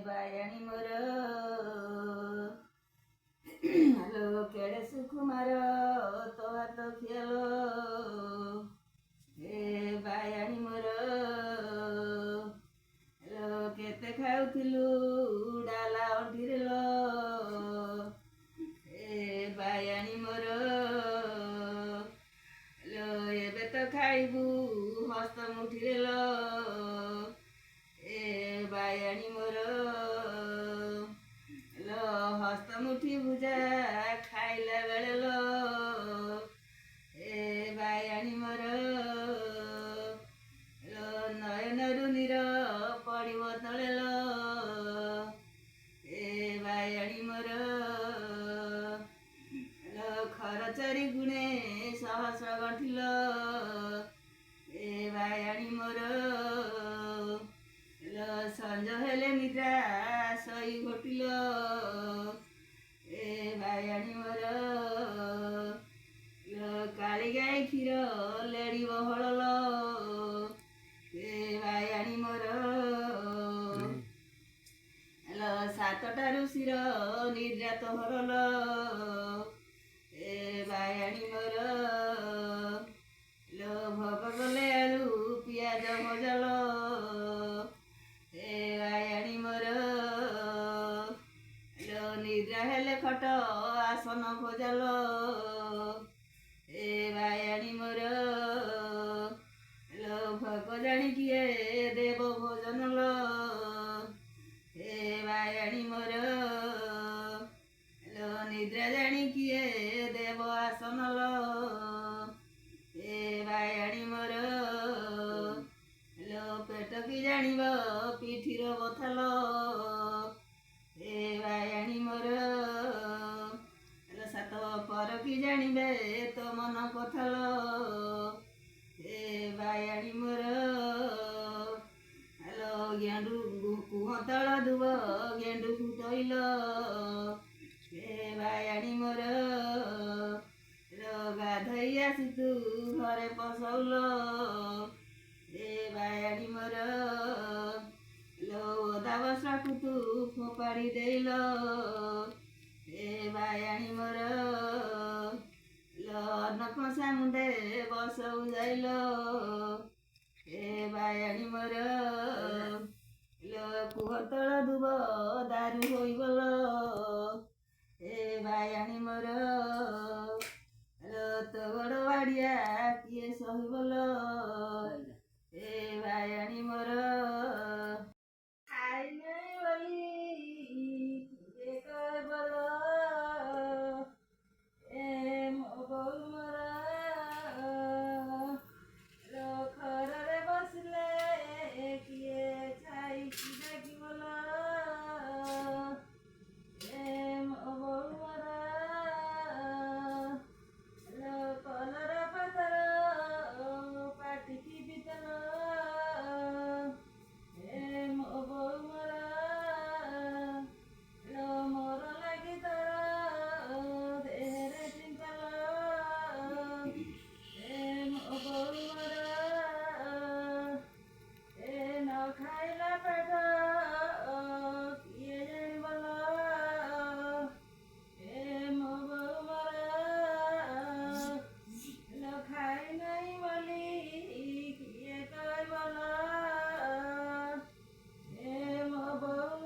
ବାୟାଣୀ ମୋର ଆଲୋ କେଡ଼େ ସୁକୁମାର ତୋ ହାତ ଖିଆଲୋ ବାୟାଣୀ ମୋର ଆଲୋ କେତେ ଖାଉଥିଲୁ ଡାଲା ଅଣ୍ଟିରେ ଲୋ ବାୟାଣୀ ମୋର ଆଲୋ ଏବେ ତ ଖାଇବୁ ହସ୍ତ ମୁଠିରେ ଲୋ ବାୟାଣୀ ମୋର ଲୋ ହସ୍ତ ମୁଠି ଭୁଜା ଖାଇଲା ବେଳେ ଲୋ ବାୟାଣୀ ମୋର ଲୋ ନୟନରୁ ନୀର ପଡ଼ିବ ତଳେ ଲୋ ବାୟାଣୀ ମୋର ଲୋ ଖରଚରି ଗୁଣେ ସହସ୍ର ଗଣ୍ଠିଲ ବାୟାଣୀ ମୋର ସଞ୍ଜ ହେଲେ ନିଦ୍ରା ଶୋଇ ଘଟିଲ ବାୟାଣୀ ମୋର କାଳି ଗାଈ କ୍ଷୀର ଲେଡ଼ି ବହଳ ବାୟାଣୀ ମୋର ସାତଟାରୁ ଶିର ନିଦ୍ରା ତୋହର ବାୟାଣୀ ମୋର ଭୋଗ କଲେ ଆଳୁ ପିଆଜ ଭଜଲ ବାୟାଣୀ ମୋର ନିଦ୍ରା ହେଲେ ଖଟ ଆସନ ଖୋଜାଲ ବାୟାଣୀ ମୋର ଭୋଗ ଜାଣି କିଏ ଦେବ ଭୋଜନ ଲ ବାୟାଣୀ ମୋର ନିଦ୍ରା ଜାଣି କିଏ ଦେବ ଆସନ ଲ ବାୟାଣୀ ମୋର ପେଟ କି ଜାଣିବ ପିଠିର ବଥାଲ ବାୟାଣୀ ମୋର ସାତ ପର କି ଜାଣିବେ ତୋ ମନ କଥାଲ ବାୟାଣୀ ମୋର ଗେଣ୍ଡୁ କୁହତଳ ଦୁବ ଗେଣ୍ଡୁକୁ ତୋଇଲ ବାୟାଣୀ ମୋର ଗାଧୋଇ ଆସି ତୁ ଘରେ ପଶଉଲ ବାୟାଣୀ ମୋର ଓଦା ବସ୍ତ୍ରକୁ ତୁ ଫୋପାଡ଼ି ଦେଇଲ ବାୟାଣୀ ମୋର ଅନ୍ନ କଂସା ମୁଣ୍ଡେ ବସଉ ଯାଇଲ ବାୟାଣୀ ମୋର କୁହତଳ ଦୁବ ଦାରୁ ହୋଇଗଲ ବାୟାଣୀ ମୋର ତୋ ଗୋଡ଼ ବାଡ଼ିଆ କିଏ ସହିବଲ ବାୟାଣୀ ମୋର ଖାଇ ନାହିଁ ବୋଲି କିଏ କହିବଲ ମୋ ବୋଉ ମୋର ଖରରେ ବସିଲେ କିଏ ଛାଇକି ଡାକିବଲ ମୋ ବୋଉ ମୋର କଲରା ପତର ପାଟିକି ପିତଲ ମୋ ବୋଉ ମୋର ମୋର ଲାଗି ତୋର ଦେହରେ ଚିନ୍ତଲ ମୋ ବୋଉ ମୋର ନ ଖାଇଲା ପେଟ କିଏ ଜାଣିବଲ ମୋ ବୋଉ ମୋର ଖାଇ ନାହିଁ ବୋଲି କିଏ କହିବଲ ମୋ ବୋଉ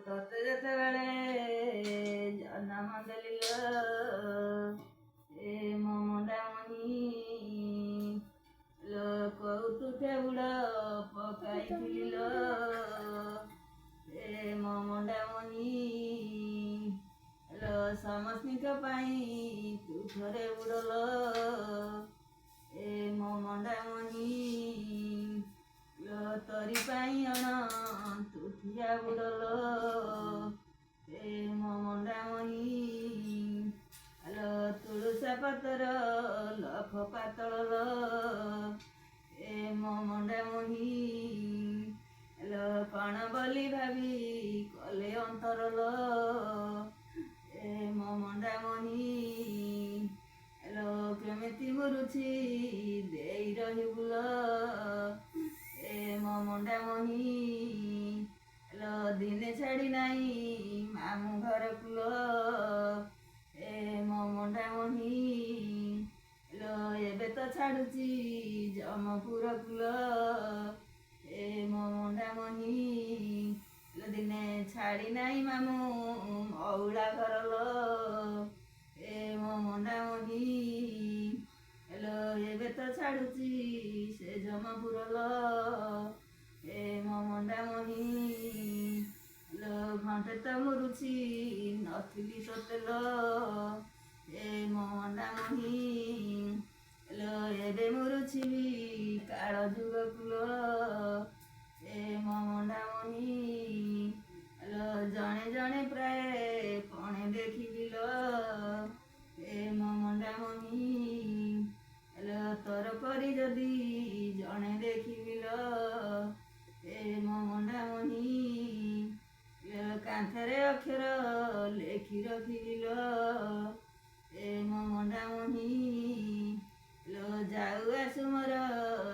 ତତେ ଯେତେବେଳେ ଜନ୍ମ ଦେଲିଲ ମୋ ମୁଣ୍ଡାମଣି କହୁତୁ ବୁଡ଼ ପକାଇଥିଲି ମୋ ମୁଣ୍ଡାମଣି ସମସ୍ତଙ୍କ ପାଇଁ ତୁ ଥରେ ବୁଡ଼ଲ ମୋ ମୁଣ୍ଡାମଣି ତରି ପାଇଁ ଅଣ ତୁ ଠିଆ ବୁଡ଼ଲ ମୋ ମୁଣ୍ଡାମଣି ତୁଳସା ପତର ଲଖ ପାତଳ ମୋ ମୁଣ୍ଡାମଣି କଣ ବୋଲି ଭାବି କଲେ ଅନ୍ତରଲ ମାମୁଁ ଘର କୁଲ ଏ ମୋ ମଣ୍ଡାମଣି ଲୋ ଏବେ ତ ଛାଡ଼ୁଛି ଜମପୁର କୁଲ ଏ ମୋ ମଣ୍ଡାମଣି ଲୋ ଦିନେ ଛାଡ଼ି ନାହିଁ ମାମୁଁ ଅଉଳା ଘର ଲୋ ଏ ମୋ ମଣ୍ଡାମଣି ଲୋ ଏବେ ତ ଛାଡ଼ୁଛି ସେ ଜମପୁର ଲୋ ଏ ମୋ ମଣ୍ଡାମଣି ଲୋ ଘଣ୍ଟେ ତ ମୁରୁଛି ନଥିଲି ତତେ ଲୋ ଏ ମୋ ମଣ୍ଡାମଣି ଲୋ ଏବେ ମୁରୁଛିବି କାଳ ଯୁଗକୁ ଲୋ ଏ ମୋ ମଣ୍ଡାମଣି ଲୋ ଜଣେ ଜଣେ ପ୍ରାୟ ପଣେ ଦେଖିବି ଲୋ ଏ ମୋ ମଣ୍ଡାମଣି ଲୋ ତୋର ପରି ଯଦି ଜଣେ ଦେଖିବି ଲୋ ଏ ମୋ ମଣ୍ଡାମଣି ଲୋ କାନ୍ଥରେ ଅକ୍ଷର ଲେଖି ରଖିବି ଲୋ ଏ ମୋ ମଣ୍ଡାମଣି ଲୋ ଯାଉ ଆସୁ ମୋର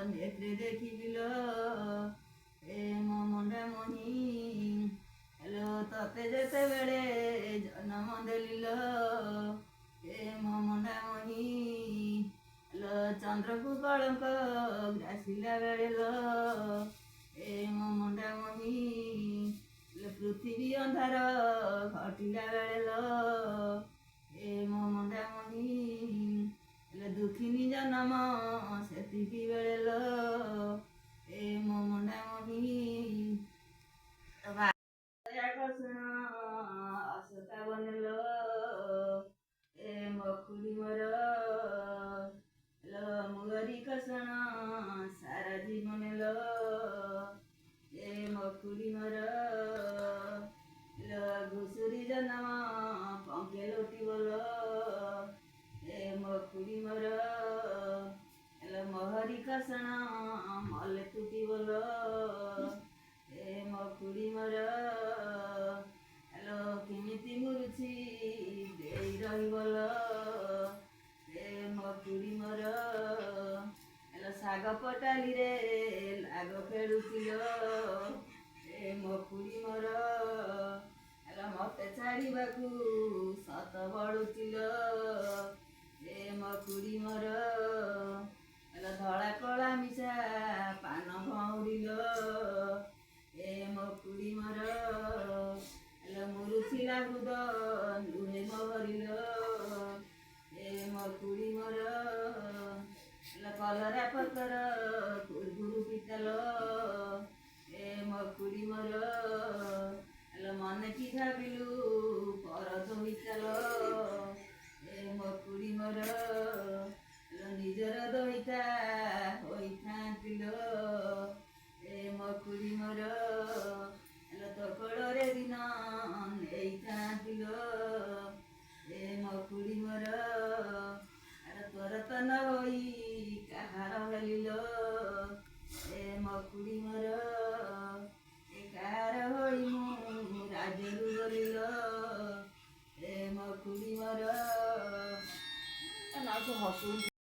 ନେତ୍ରେ ଦେଖିବି ଲୋ ଏ ମୋ ମଣ୍ଡାମଣି ଲୋ ତତେ ଯେତେବେଳେ ଜନ୍ମ ଦେଲି ଲୋ ଏ ମୋ ମଣ୍ଡାମଣି ଲୋ ଚନ୍ଦ୍ରକୁ କଳଙ୍କ ଗ୍ରାସିଲା ବେଳେ ଲୋ ଏ ମୋ ମଣ୍ଡାମଣି ଲୋ ପୃଥିବୀ ଅନ୍ଧାର ଘଟିଲା ବେଳେ ଲୋ ଏ ମୋ ମଣ୍ଡାମଣି ଲୋ ଦୁଃଖିନୀ ଜନମ ସେତିକି ବେଳେ ଲୋ ଏ ମୋ ମଣ୍ଡାମଣି ଆକର୍ଷଣ ଅଶୋକା ବନ ଲୋ ଏ ମୋ ଖୁଡ଼ି ମୋର ଲୋ ମୁଗରି କଷଣ ସାରା ଜୀବନ ଲୋ ଏ ମୋ ଖୁଡ଼ି ମୋର ଲୋ ଘୁଷୁରି ଜନମ ପଙ୍କେ ଲୋଟିବ ଲୋ ଏ ମୋ ଖୁଡ଼ି ମୋର ଲୋ ମୋହରି କଷଣ ମଲେ ତୁଟିବ ଲୋ ଏ ମୋ ଖୁଡ଼ି ମୋର ଲୋ କେମିତି ମୁରୁଛି ଦେଇ ରହିବ ଲୋ ଏ ମୋ ଖୁଡ଼ି ମୋର ଲୋ ଶାଗ ପଟାଲିରେ ଲାଗ ଖେଳୁଛି ଲୋ ଏ ମୋ ଖୁଡ଼ି ମୋର ଲୋ ମତେ ଛାଡ଼ିବାକୁ ସତ ବଢ଼ୁଛି ଲୋ ଏ ମୋ ଖୁଡ଼ି ମୋର ଲୋ ଧଳା କଳା ମିଶା ପାନ ଭଉଁରୀ ଲୋ ଏ ମୋ ଖୁଡ଼ି ମୋର ଲୋ ମୁରୁଥିଲା ହୃଦ ଲୁହେ ମୋହରି ଲୋ ଏ ମୋ ଖୁଡ଼ି ମୋର ଲୋ କଲରା ପତର କୁରକୁରୁ ପିତା ଲୋ ଏ ମୋ ଖୁଡ଼ି ମୋର ଲୋ ମନେ କି ଭାବିଲୁ ପର ଦୋହିତା ଲୋ ଏ ମୋ ଖୁଡ଼ି ମୋର ଲୋ ନିଜର ଦୋହିତା ହୋଇଥାନ୍ତି ଲୋ ଏ ମୋ ଖୁଡ଼ି ମୋର ଲୋ ତୋ କୋଳରେ ଦିନ ନେଇଥାନ୍ତି ଲୋ ଏ ମୋ ଖୁଡ଼ି ମୋର ତୋର ତ ନ ହୋଇ କାହାର ହେଲି ଲୋ ଏ ମୋ ଖୁଡ଼ି ମୋର ଏ କାହାର ହୋଇ ମୁଁ ରାଜ୍ୟରୁ ଗଲି ଲୋ ଏ ମୋ ଖୁଡ଼ି ମୋର ହସୁ